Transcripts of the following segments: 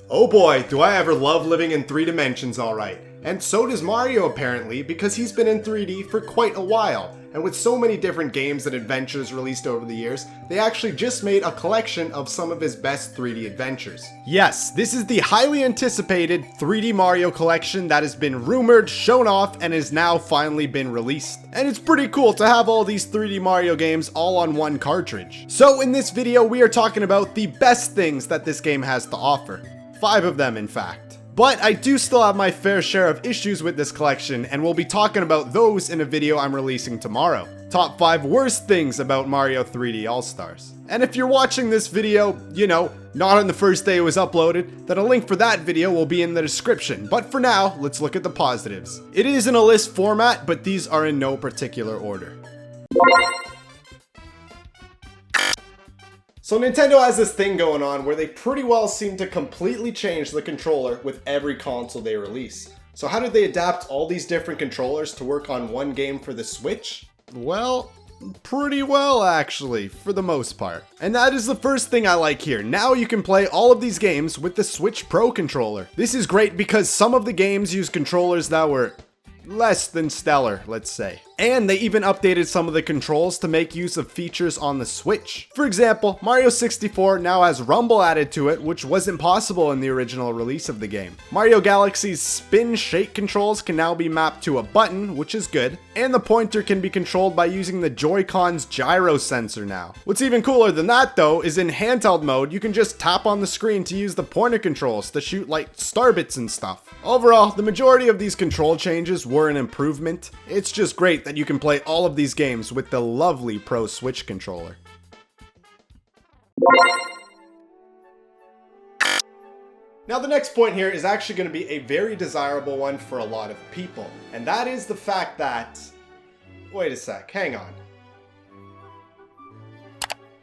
Oh boy, do I ever love living in 3 dimensions, alright. And so does Mario apparently, because he's been in 3D for quite a while. And with so many different games and adventures released over the years, they actually just made a collection of some of his best 3D adventures. Yes, this is the highly anticipated 3D Mario collection that has been rumored, shown off, and has now finally been released. And it's pretty cool to have all these 3D Mario games all on one cartridge. So in this video, we are talking about the best things that this game has to offer. 5 of them, in fact. But I do still have my fair share of issues with this collection, and we'll be talking about those in a video I'm releasing tomorrow. Top 5 worst things about Mario 3D All-Stars. And if you're watching this video, you know, not on the first day it was uploaded, then a link for that video will be in the description. But for now, let's look at the positives. It is in a list format, but these are in no particular order. So Nintendo has this thing going on where they pretty well seem to completely change the controller with every console they release. So how did they adapt all these different controllers to work on one game for the Switch? Well, pretty well actually, for the most part. And that is the first thing I like here. Now you can play all of these games with the Switch Pro controller. This is great because some of the games use controllers that were less than stellar, let's say. And they even updated some of the controls to make use of features on the Switch. For example, Mario 64 now has rumble added to it, which wasn't possible in the original release of the game. Mario Galaxy's spin shake controls can now be mapped to a button, which is good. And the pointer can be controlled by using the Joy-Con's gyro sensor now. What's even cooler than that though, is in handheld mode, you can just tap on the screen to use the pointer controls to shoot like starbits and stuff. Overall, the majority of these control changes were an improvement. It's just great that you can play all of these games with the lovely Pro Switch controller. Now the next point here is actually going to be a very desirable one for a lot of people, and that is the fact that... Wait a sec, hang on.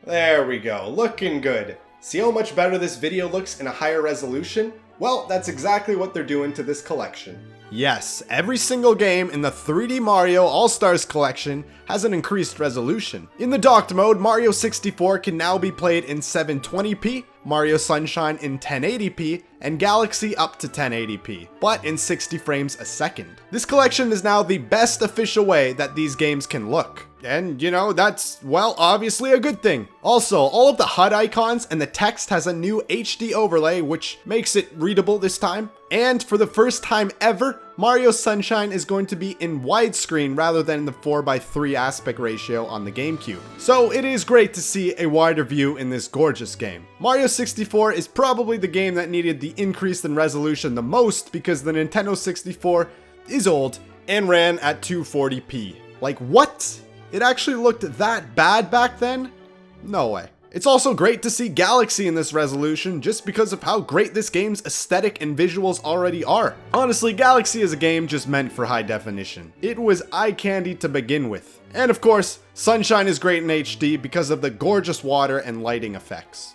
There we go, looking good. See how much better this video looks in a higher resolution? Well, that's exactly what they're doing to this collection. Yes, every single game in the 3D Mario All-Stars collection has an increased resolution. In the docked mode, Mario 64 can now be played in 720p, Mario Sunshine in 1080p, and Galaxy up to 1080p, but in 60 frames a second. This collection is now the best official way that these games can look. And, you know, that's, well, obviously a good thing. Also, all of the HUD icons and the text has a new HD overlay, which makes it readable this time. And for the first time ever, Mario Sunshine is going to be in widescreen rather than the 4:3 aspect ratio on the GameCube. So it is great to see a wider view in this gorgeous game. Mario 64 is probably the game that needed the increase in resolution the most because the Nintendo 64 is old and ran at 240p. Like what? It actually looked that bad back then? No way. It's also great to see Galaxy in this resolution just because of how great this game's aesthetic and visuals already are. Honestly, Galaxy is a game just meant for high definition. It was eye candy to begin with. And of course, Sunshine is great in HD because of the gorgeous water and lighting effects.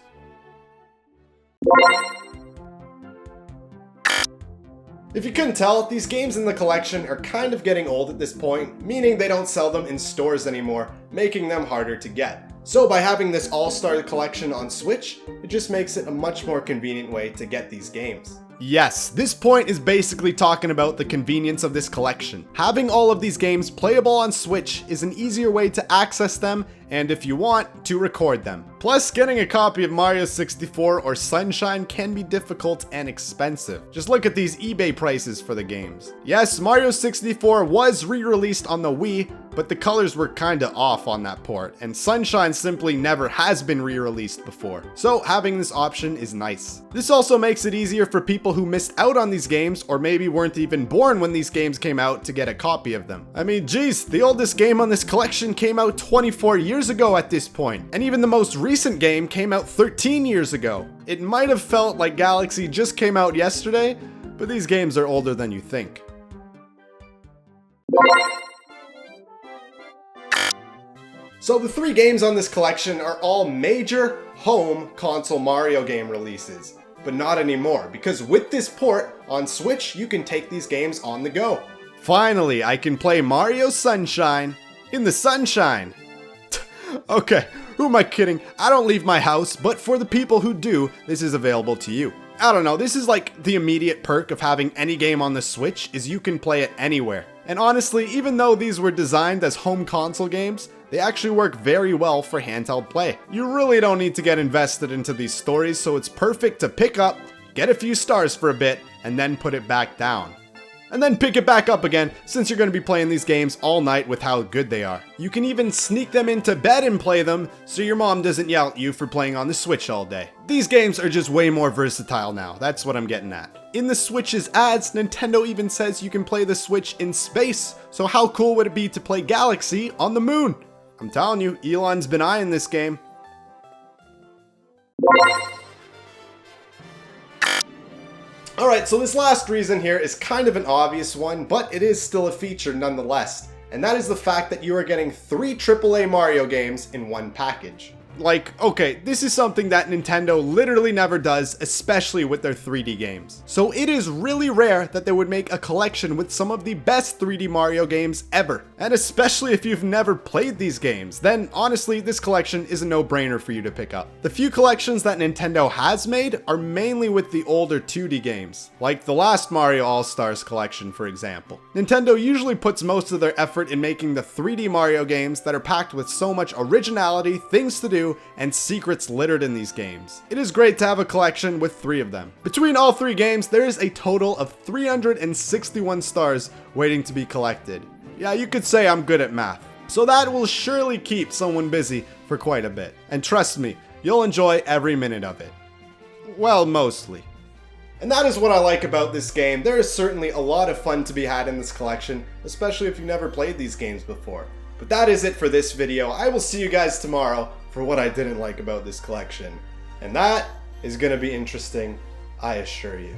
If you couldn't tell, these games in the collection are kind of getting old at this point, meaning they don't sell them in stores anymore, making them harder to get. So by having this All-Star collection on Switch, it just makes it a much more convenient way to get these games. Yes, this point is basically talking about the convenience of this collection. Having all of these games playable on Switch is an easier way to access them, and if you want, to record them. Plus, getting a copy of Mario 64 or Sunshine can be difficult and expensive. Just look at these eBay prices for the games. Yes, Mario 64 was re-released on the Wii, but the colors were kinda off on that port, and Sunshine simply never has been re-released before. So having this option is nice. This also makes it easier for people who missed out on these games or maybe weren't even born when these games came out to get a copy of them. I mean, geez, the oldest game on this collection came out 24 years ago at this point, and even the most recent game came out 13 years ago. It might have felt like Galaxy just came out yesterday, but these games are older than you think. So the 3 games on this collection are all major home console Mario game releases, but not anymore, because with this port on Switch, you can take these games on the go. Finally, I can play Mario Sunshine in the sunshine. Okay, Who am I kidding? I don't leave my house, but for the people who do, this is available to you. I don't know, this is like the immediate perk of having any game on the Switch is you can play it anywhere. And honestly, even though these were designed as home console games, they actually work very well for handheld play. You really don't need to get invested into these stories, so it's perfect to pick up, get a few stars for a bit, and then put it back down. And then pick it back up again, since you're going to be playing these games all night with how good they are. You can even sneak them into bed and play them, so your mom doesn't yell at you for playing on the Switch all day. These games are just way more versatile now, that's what I'm getting at. In the Switch's ads, Nintendo even says you can play the Switch in space, so how cool would it be to play Galaxy on the moon? I'm telling you, Elon's been eyeing this game. Alright, so this last reason here is kind of an obvious one, but it is still a feature nonetheless. And that is the fact that you are getting 3 AAA Mario games in one package. Like, okay, this is something that Nintendo literally never does, especially with their 3D games. So it is really rare that they would make a collection with some of the best 3D Mario games ever. And especially if you've never played these games, then honestly, this collection is a no-brainer for you to pick up. The few collections that Nintendo has made are mainly with the older 2D games, like the last Mario All-Stars collection, for example. Nintendo usually puts most of their effort in making the 3D Mario games that are packed with so much originality, things to do, and secrets littered in these games. It is great to have a collection with 3 of them. Between all 3 games, there is a total of 361 stars waiting to be collected. Yeah, you could say I'm good at math. So that will surely keep someone busy for quite a bit. And trust me, you'll enjoy every minute of it. Well, mostly. And that is what I like about this game. There is certainly a lot of fun to be had in this collection, especially if you've never played these games before. But that is it for this video. I will see you guys tomorrow for what I didn't like about this collection. And that is going to be interesting, I assure you.